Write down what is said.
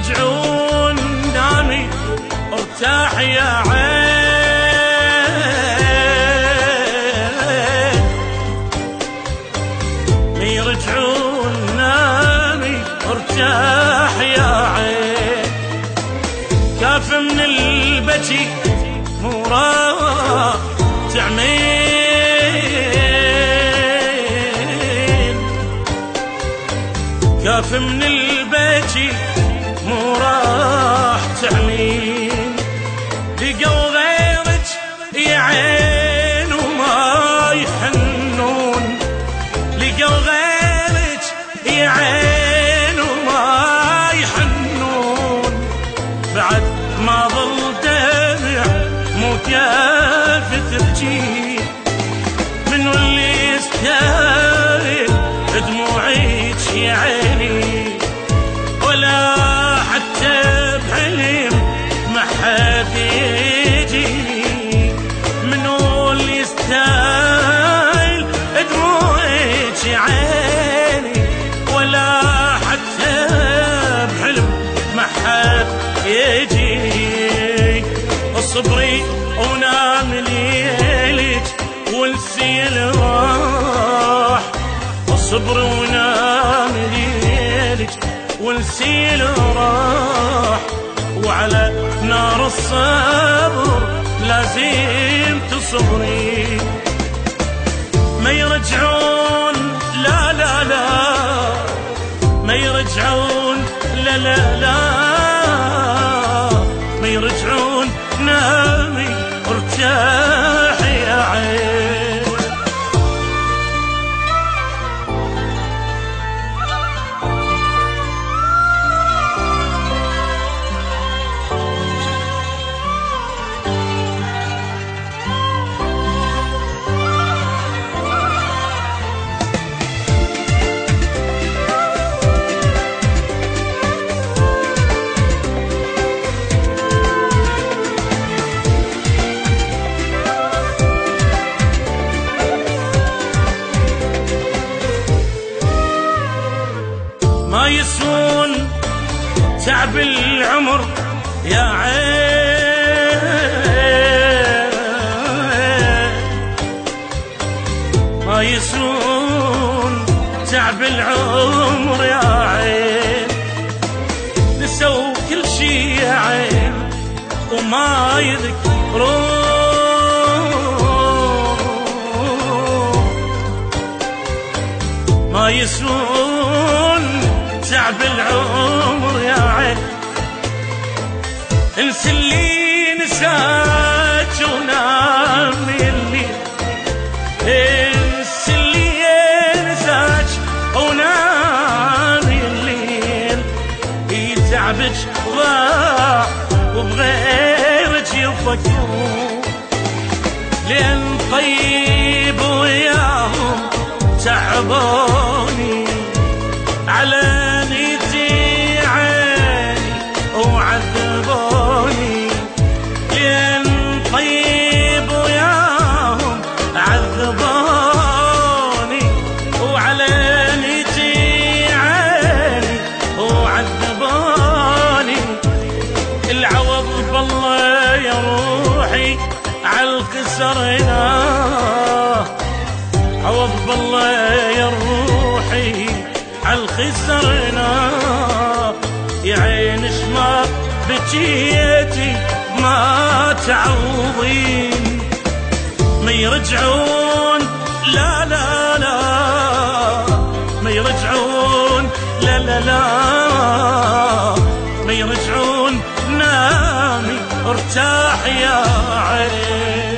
يرجعون نامي ارتاح يا عين، ما يرجعون نامي ارتاح يا عين. كاف من البكي مو راح تعمين، كاف من البكي مو راح تعمين. لقوا غيرك يا عين وما يحنون، لقوا غيرك يا عين وما يحنون. بعد ما ظل دمع مو كيف تبكي، منو اللي يستاهل دموعك يا عيني؟ ولا حتى بحلم ما حد يجي، منو اللي يستاهل دموعك يا عيني؟ ولا حتى بحلم ما حد يجي. اصبري ونام ليلك والسيل راح، اصبري ونام ليلك والسيل راح. وعلى نار الصبر لازم تصبري. ما يرجعون لا لا لا، ما يرجعون لا لا لا، ما يرجعون نامي ارتاح يا عين. ما يسون تعب العمر يا عين، ما يسون تعب العمر يا عين. نسوا كل شي يا عين وما يذكرون، ما يسون تعب العمر يا عين. انسى اللي نساك ونام الليل، انسى اللي نساك ونام الليل. يتعبك ضاع وبغيرك يفكرون، لين طيب وياهم تعبوني. على نيتي عيني وعذبوني، لين طيب وياهم عذبوني. وعلى نيتي عيني وعذبوني. العوض بالله يا روحي عالخسر هنا، عوض بالله يا روحي عالخسرنا. يا عين شما بكيتي ما تعوضين. ما يرجعون لا لا لا، ما يرجعون لا لا لا، ما يرجعون نامي ارتاح يا عين.